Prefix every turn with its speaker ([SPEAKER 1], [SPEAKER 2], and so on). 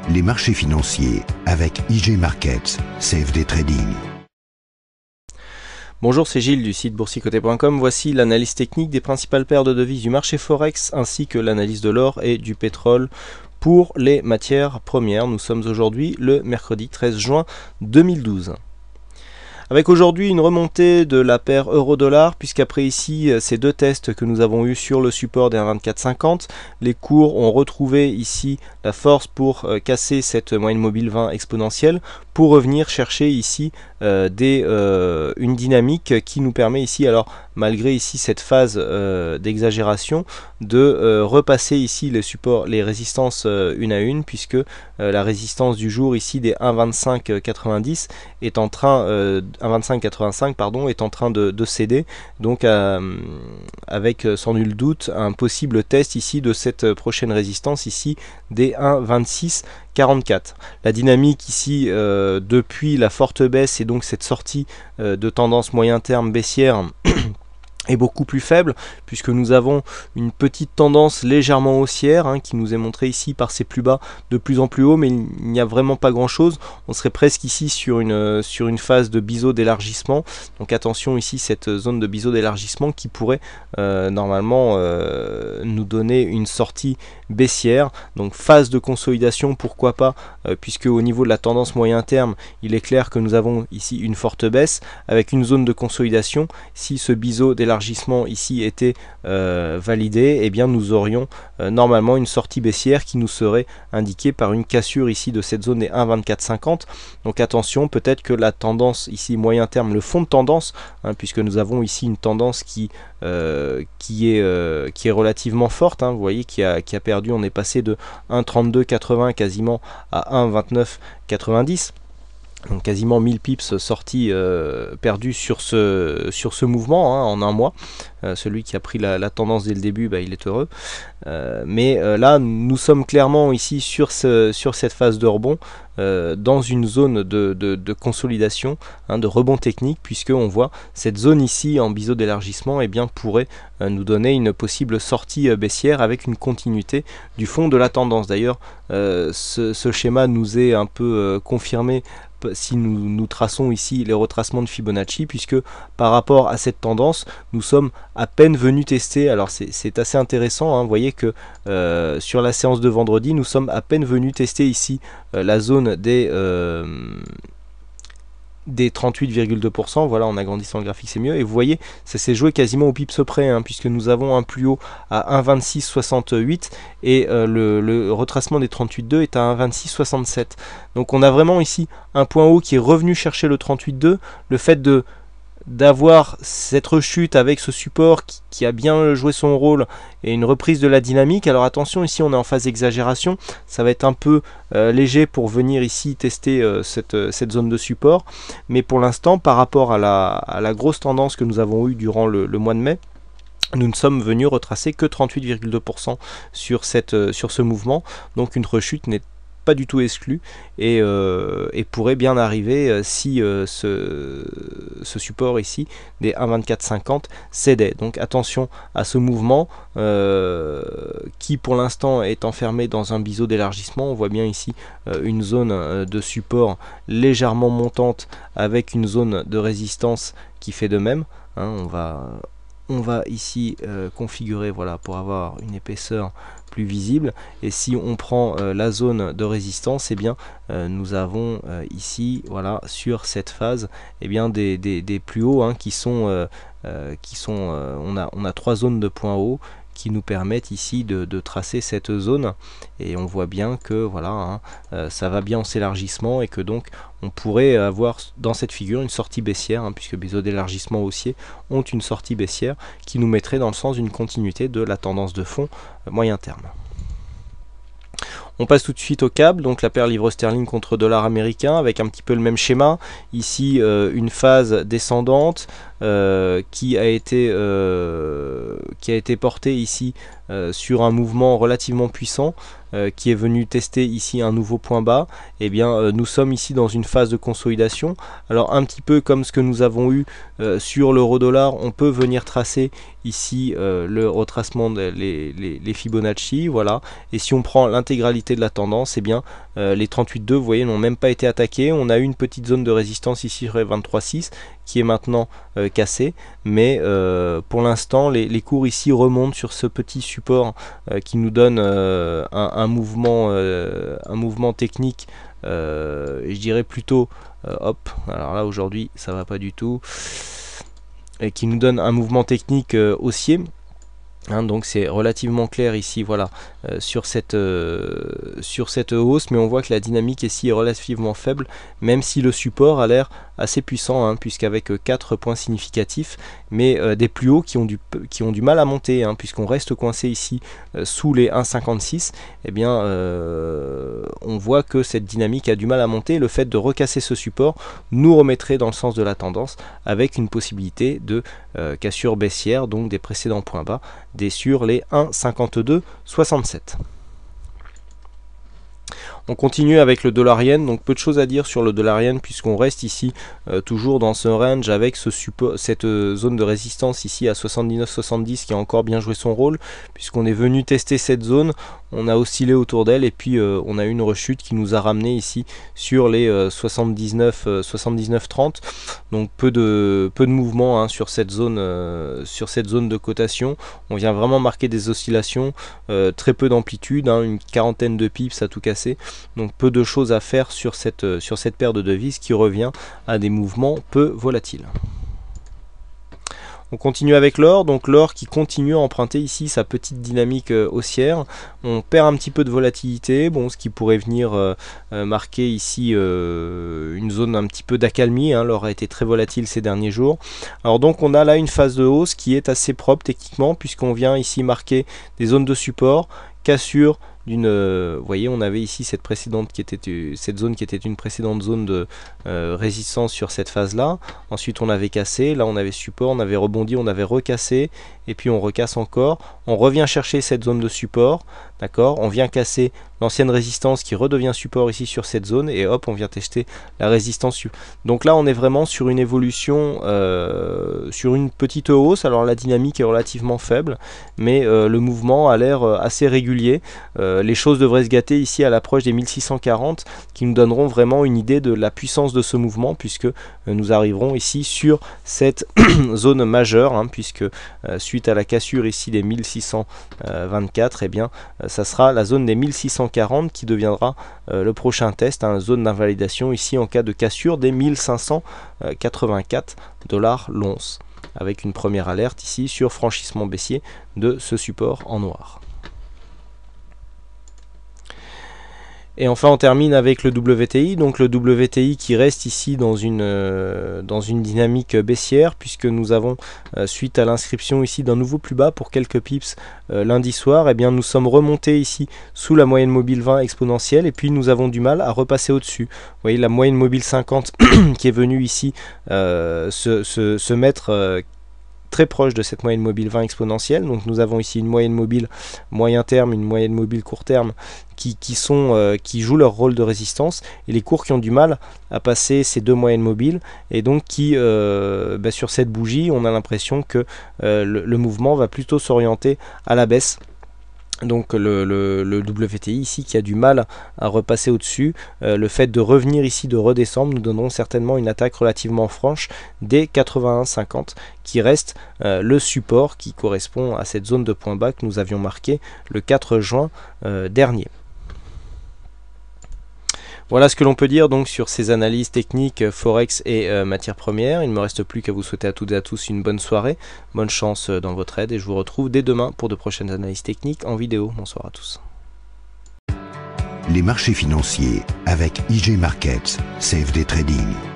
[SPEAKER 1] les marchés financiers avec IG Markets, CFD Trading.
[SPEAKER 2] Bonjour, c'est Gilles du site boursicoté.com. Voici l'analyse technique des principales paires de devises du marché Forex ainsi que l'analyse de l'or et du pétrole pour les matières premières. Nous sommes aujourd'hui le mercredi 13 juin 2012. Avec aujourd'hui une remontée de la paire euro-dollar, puisqu'après ici ces deux tests que nous avons eu sur le support des 1,2450, les cours ont retrouvé ici la force pour casser cette moyenne mobile 20 exponentielle, pour revenir chercher ici une dynamique qui nous permet ici, alors malgré ici cette phase d'exagération, de repasser ici les supports, les résistances une à une, puisque la résistance du jour ici des 1,2590 est en train 1,2585 pardon est en train de céder, donc avec sans nul doute un possible test ici de cette prochaine résistance ici des 1,2644. La dynamique ici depuis la forte baisse et donc cette sortie de tendance moyen terme baissière est beaucoup plus faible, puisque nous avons une petite tendance légèrement haussière qui nous est montrée ici par ces plus bas de plus en plus haut, mais il n'y a vraiment pas grand chose. On serait presque ici sur une phase de biseau d'élargissement, donc attention ici cette zone de biseau d'élargissement qui pourrait normalement nous donner une sortie baissière, donc phase de consolidation pourquoi pas, puisque au niveau de la tendance moyen terme il est clair que nous avons ici une forte baisse avec une zone de consolidation. Si ce biseau d'élargissement ici était validé, eh bien nous aurions normalement une sortie baissière qui nous serait indiquée par une cassure ici de cette zone des 1,2450. donc attention, peut-être que la tendance ici moyen terme, le fond de tendance, puisque nous avons ici une tendance qui est relativement forte, vous voyez, qui a perdu, on est passé de 1,3280 quasiment à 1,2990. donc quasiment 1000 pips sortis perdus sur ce mouvement en un mois. Celui qui a pris la tendance dès le début, il est heureux. Mais là, nous sommes clairement ici sur cette phase de rebond, dans une zone de consolidation, de rebond technique, puisqu'on voit cette zone ici en biseau d'élargissement pourrait nous donner une possible sortie baissière avec une continuité du fond de la tendance. D'ailleurs, ce schéma nous est un peu confirmé si nous traçons ici les retracements de Fibonacci, puisque par rapport à cette tendance, nous sommes à peine venus tester, alors c'est assez intéressant, vous voyez que sur la séance de vendredi, nous sommes à peine venus tester ici la zone des 38,2%, voilà, en agrandissant le graphique c'est mieux, et vous voyez ça s'est joué quasiment au pips près, puisque nous avons un plus haut à 1,2668 et le retracement des 38,2 est à 1,2667. donc on a vraiment ici un point haut qui est revenu chercher le 38,2, le fait d'avoir cette rechute avec ce support qui a bien joué son rôle et une reprise de la dynamique. Alors attention, ici on est en phase d'exagération, ça va être un peu léger pour venir ici tester cette zone de support, mais pour l'instant par rapport à la grosse tendance que nous avons eue durant le mois de mai, nous ne sommes venus retracer que 38,2% sur ce mouvement, donc une rechute n'est pas du tout exclu et pourrait bien arriver si ce support ici des 1,2450 cédait. Donc attention à ce mouvement qui pour l'instant est enfermé dans un biseau d'élargissement. On voit bien ici une zone de support légèrement montante avec une zone de résistance qui fait de même. On va ici configurer, voilà, pour avoir une épaisseur plus visible, et si on prend la zone de résistance, nous avons ici, voilà, sur cette phase des plus hauts qui sont on a trois zones de points hauts qui nous permettent ici de tracer cette zone, et on voit bien que voilà, ça va bien en s'élargissement et que donc on pourrait avoir dans cette figure une sortie baissière, puisque biseau d'élargissement haussier ont une sortie baissière qui nous mettrait dans le sens d'une continuité de la tendance de fond moyen terme. On passe tout de suite au câble, donc la paire livre sterling contre dollar américain avec un petit peu le même schéma. Ici une phase descendante, qui a été porté ici sur un mouvement relativement puissant, qui est venu tester ici un nouveau point bas. Et bien nous sommes ici dans une phase de consolidation. Alors un petit peu comme ce que nous avons eu sur l'euro-dollar, on peut venir tracer ici le retracement les Fibonacci, voilà. Et si on prend l'intégralité de la tendance, et bien les 38,2 vous voyez n'ont même pas été attaqués. On a eu une petite zone de résistance ici sur les 23,6 qui est maintenant cassée, mais pour l'instant les cours ici remontent sur ce petit support qui nous donne un mouvement technique, je dirais plutôt hop, alors là aujourd'hui ça va pas du tout, et qui nous donne un mouvement technique haussier. Donc c'est relativement clair ici, voilà, sur cette hausse, mais on voit que la dynamique ici est relativement faible, même si le support a l'air assez puissant, puisqu'avec 4 points significatifs, mais des plus hauts qui ont du mal à monter, puisqu'on reste coincé ici sous les 1,56, et bien on voit que cette dynamique a du mal à monter. Le fait de recasser ce support nous remettrait dans le sens de la tendance, avec une possibilité de cassure baissière, donc des précédents points bas, sur les 1,5267. On continue avec le dollar yen, donc peu de choses à dire sur le dollar yen puisqu'on reste ici toujours dans ce range avec cette zone de résistance ici à 79,70 qui a encore bien joué son rôle, puisqu'on est venu tester cette zone, on a oscillé autour d'elle et puis on a eu une rechute qui nous a ramené ici sur les 79,30, donc peu de mouvement sur cette zone de cotation. On vient vraiment marquer des oscillations, très peu d'amplitude, une quarantaine de pips à tout casser. Donc peu de choses à faire sur cette paire de devises qui revient à des mouvements peu volatiles. On continue avec l'or, donc l'or qui continue à emprunter ici sa petite dynamique haussière. On perd un petit peu de volatilité, bon, ce qui pourrait venir marquer ici une zone un petit peu d'accalmie. L'or a été très volatile ces derniers jours. Alors donc on a là une phase de hausse qui est assez propre techniquement, puisqu'on vient ici marquer des zones de support, cassure vous voyez, on avait ici cette zone qui était une précédente zone de résistance sur cette phase là. Ensuite on avait cassé, là on avait support, on avait rebondi, on avait recassé, et puis on recasse encore, on revient chercher cette zone de support, d'accord, on vient casser l'ancienne résistance qui redevient support ici sur cette zone, et hop on vient tester la résistance. Donc là on est vraiment sur une évolution, sur une petite hausse. Alors la dynamique est relativement faible, mais le mouvement a l'air assez régulier. Les choses devraient se gâter ici à l'approche des 1640 qui nous donneront vraiment une idée de la puissance de ce mouvement, puisque nous arriverons ici sur cette zone majeure, puisque suite à la cassure ici des 1624, et bien ça sera la zone des 1640 qui deviendra le prochain test, zone d'invalidation ici en cas de cassure des 1584 $ l'once, avec une première alerte ici sur franchissement baissier de ce support en noir. Et enfin on termine avec le WTI, donc le WTI qui reste ici dans une dynamique baissière, puisque nous avons, suite à l'inscription ici d'un nouveau plus bas pour quelques pips lundi soir, et bien nous sommes remontés ici sous la moyenne mobile 20 exponentielle, et puis nous avons du mal à repasser au-dessus. Vous voyez la moyenne mobile 50 qui est venue ici se mettre très proche de cette moyenne mobile 20 exponentielle. Donc nous avons ici une moyenne mobile moyen terme, une moyenne mobile court terme qui jouent leur rôle de résistance, et les cours qui ont du mal à passer ces deux moyennes mobiles, et donc sur cette bougie on a l'impression que le mouvement va plutôt s'orienter à la baisse. Donc le WTI ici qui a du mal à repasser au-dessus, le fait de revenir ici, de redescendre, nous donnerons certainement une attaque relativement franche des 81,50 qui reste le support qui correspond à cette zone de point bas que nous avions marqué le 4 juin dernier. Voilà ce que l'on peut dire donc sur ces analyses techniques Forex et matières premières. Il ne me reste plus qu'à vous souhaiter à toutes et à tous une bonne soirée, bonne chance dans votre trade, et je vous retrouve dès demain pour de prochaines analyses techniques en vidéo. Bonsoir à tous.
[SPEAKER 1] Les marchés financiers avec IJ Markets, CFD Trading.